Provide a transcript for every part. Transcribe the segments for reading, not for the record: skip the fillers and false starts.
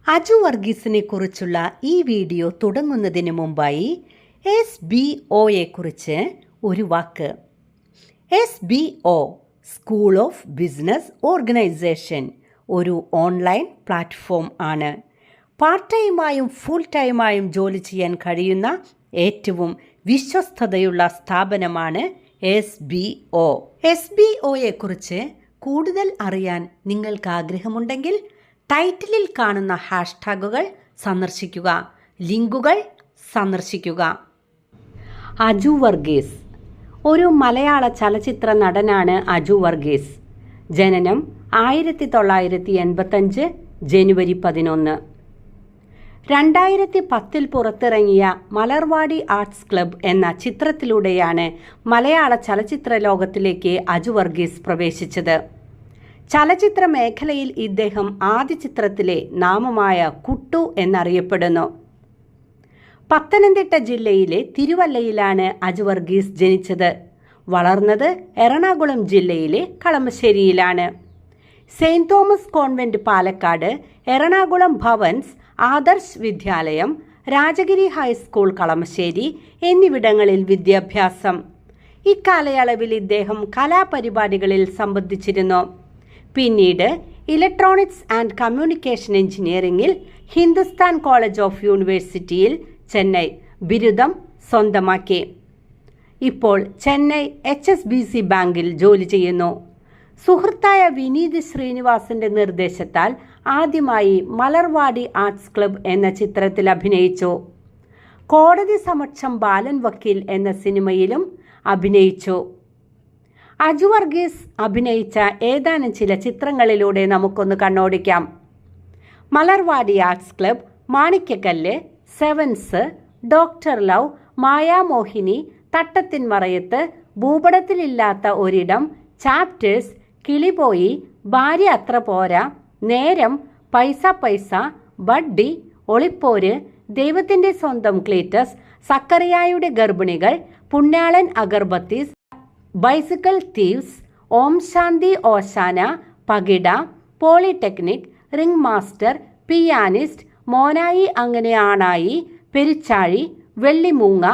അജു വർഗീസിനെ കുറിച്ചുള്ള ഈ വീഡിയോ തുടങ്ങുന്നതിന് മുമ്പായി SBOയെക്കുറിച്ച് ഒരു വാക്ക്. SBO school of business organisation ഒരു ഓൺലൈൻ പ്ലാറ്റ്ഫോം ആണ്. പാർട്ട് ടൈമായും ഫുൾ ടൈമായും ജോലി ചെയ്യാൻ കഴിയുന്ന ഏറ്റവും വിശ്വസ്തതയുള്ള സ്ഥാപനമാണ് SBO. SBOയെക്കുറിച്ച് കൂടുതൽ അറിയാൻ നിങ്ങൾക്ക് ആഗ്രഹമുണ്ടെങ്കിൽ ടൈറ്റിലിൽ കാണുന്ന ഹാഷ്ടാഗുകൾ സന്ദർശിക്കുക, ലിങ്കുകൾ സന്ദർശിക്കുക. അജു വർഗീസ് ഒരു മലയാള ചലച്ചിത്ര നടനാണ്. അജു വർഗീസ് ജനനം 1985 ജനുവരി 11. 2010 പുറത്തിറങ്ങിയ മലർവാടി ആർട്സ് ക്ലബ് എന്ന ചിത്രത്തിലൂടെയാണ് മലയാള ചലച്ചിത്ര ലോകത്തിലേക്ക് അജു വർഗീസ് പ്രവേശിച്ചത്. ചലച്ചിത്ര മേഖലയിൽ ഇദ്ദേഹം ആദ്യ ചിത്രത്തിലെ നാമമായ കുട്ടു എന്നറിയപ്പെടുന്നു. പത്തനംതിട്ട ജില്ലയിലെ തിരുവല്ലയിലാണ് അജു വർഗീസ് ജനിച്ചത്. വളർന്നത് എറണാകുളം ജില്ലയിലെ കളമശ്ശേരിയിലാണ്. Saint Thomas convent Palakkad, Ernakulam Bhavans Adarsh Vidyalaya, Rajagiri high school Kalamassery എന്നിവിടങ്ങളിൽ വിദ്യാഭ്യാസം. ഇക്കാലയളവിൽ ഇദ്ദേഹം കലാപരിപാടികളിൽ സംബന്ധിച്ചിരുന്നു. പിന്നീട് ഇലക്ട്രോണിക്സ് ആൻഡ് കമ്മ്യൂണിക്കേഷൻ എഞ്ചിനീയറിംഗിൽ ഹിന്ദുസ്ഥാൻ കോളേജ് ഓഫ് യൂണിവേഴ്സിറ്റിയിൽ ചെന്നൈ ബിരുദം സ്വന്തമാക്കി. ഇപ്പോൾ ചെന്നൈ HSBC ബാങ്കിൽ ജോലി ചെയ്യുന്നു. സുഹൃത്തായ വിനീത് ശ്രീനിവാസന്റെ നിർദ്ദേശത്താൽ ആദ്യമായി മലർവാടി ആർട്സ് ക്ലബ് എന്ന ചിത്രത്തിൽ അഭിനയിച്ചു. കോടതി സമക്ഷം ബാലൻ വക്കീൽ എന്ന സിനിമയിലും അഭിനയിച്ചു. അജു വർഗീസ് അഭിനയിച്ച ഏതാനും ചില ചിത്രങ്ങളിലൂടെ നമുക്കൊന്ന് കണ്ണോടിക്കാം. Malarvadi arts club, Manikyakkallu, sevens, doctor love, Mayamohini, Thattathin Marayathu, Bhoopadathilillatha Oridam, chapters, കിളിപോയി, ഭാര്യ അത്ര പോരാ, നേരം, പൈസ പൈസ, ബഡ്ഡി, ഒളിപ്പോര്, ദൈവത്തിൻ്റെ സ്വന്തം ക്ലീറ്റസ്, സക്കറിയായുടെ ഗർഭിണികൾ, പുണ്യാളൻ അഗർബത്തീസ്, ബൈസിക്കിൾ തീവ്സ്, ഓം ശാന്തി ഓശാന, പകിട, പോളിടെക്നിക്, റിംഗ് മാസ്റ്റർ, പിയാനിസ്റ്റ്, മോനായി അങ്ങനെ ആണായി, പെരിച്ചാഴി, വെള്ളിമൂങ്ങ,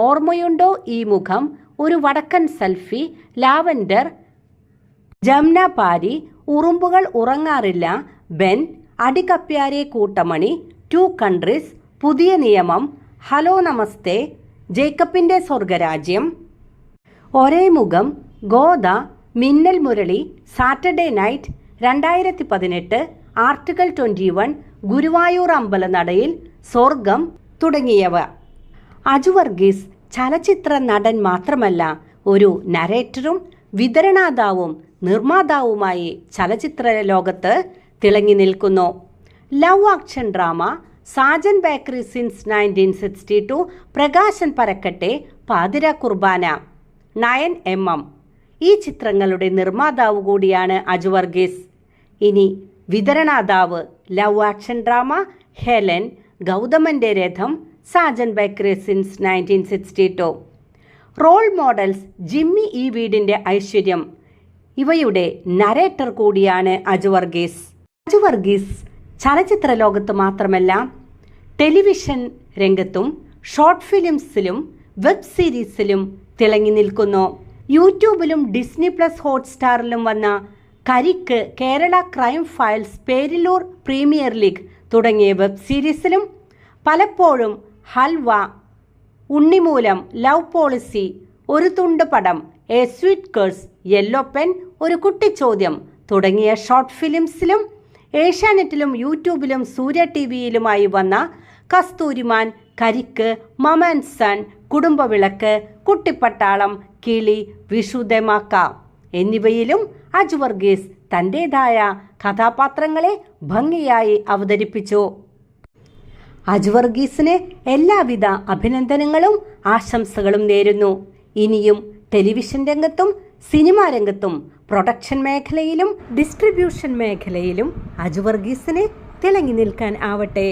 ഓർമ്മയുണ്ടോ ഈ മുഖം, ഒരു വടക്കൻ സെൽഫി, ലാവൻഡർ, ജംന പാരി, ഉറുമ്പുകൾ ഉറങ്ങാറില്ല, ബെൻ, അടികപ്പ്യാരെ കൂട്ടമണി, 2 കൺട്രീസ്, പുതിയ നിയമം, ഹലോ നമസ്തേ, ജേക്കബിൻ്റെ സ്വർഗരാജ്യം, ഒരേ Mukham, Godha, Minnal Murali, Saturday night, 2018, article 21, Guruvayoor Ambalanadayil, Swargam തുടങ്ങിയവ. അജു വർഗീസ് ചലച്ചിത്ര നടൻ മാത്രമല്ല, ഒരു നരേറ്ററും വിതരണാതാവും നിർമ്മാതാവുമായി ചലച്ചിത്ര ലോകത്ത് തിളങ്ങി നിൽക്കുന്നു. Love action drama, Sajan bakery since 1962, Prakashan Parakkatte, Pathira Kurbana, 9mm ഈ ചിത്രങ്ങളുടെ നിർമ്മാതാവ് കൂടിയാണ് അജു വർഗീസ്. ഇനി വിതരണാതാവ് ലവ് ആക്ഷൻ ഡ്രാമ, ഹെലൻ, ഗൗതമന്റെ രഥം, Sajan bakery since 1962. Role models Jimmy ഈ വീടിന്റെ ഐശ്വര്യം ഇവയുടെ നരേറ്റർ കൂടിയാണ് അജു വർഗീസ്. അജു വർഗീസ് ചലച്ചിത്ര ലോകത്ത് മാത്രമല്ല, ടെലിവിഷൻ രംഗത്തും ഷോർട്ട് ഫിലിംസിലും വെബ് സീരീസിലും തിളങ്ങി നിൽക്കുന്നു. യൂട്യൂബിലും ഡിസ്നി പ്ലസ് ഹോട്ട്സ്റ്റാറിലും വന്ന Karikku, Kerala crime files, Perilloor premier league തുടങ്ങിയ വെബ് സീരീസിലും, പലപ്പോഴും Halwa, Unnimoolam, love policy, Oru Thundu Padam, a sweet curse, yellow pen, Oru Kuttichodyam തുടങ്ങിയ ഷോർട്ട് ഫിലിംസിലും, ഏഷ്യാനെറ്റിലും യൂട്യൂബിലും സൂര്യ TVയിലുമായി വന്ന കസ്തൂരിമാൻ, കരിക്ക്, മമൻ സൺ, കുടുംബവിളക്ക്, കുട്ടിപ്പട്ടാളം, കിളി, വിഷുദമാക്ക എന്നിവയിലും അജു വർഗീസ് തൻ്റെതായ കഥാപാത്രങ്ങളെ ഭംഗിയായി അവതരിപ്പിച്ചു. അജു വർഗീസിന് എല്ലാവിധ അഭിനന്ദനങ്ങളും ആശംസകളും നേരുന്നു. ഇനിയും ടെലിവിഷൻ രംഗത്തും സിനിമാ രംഗത്തും പ്രൊഡക്ഷൻ മേഖലയിലും ഡിസ്ട്രിബ്യൂഷൻ മേഖലയിലും അജു വർഗീസിന് തിളങ്ങി നിൽക്കാൻ ആവട്ടെ.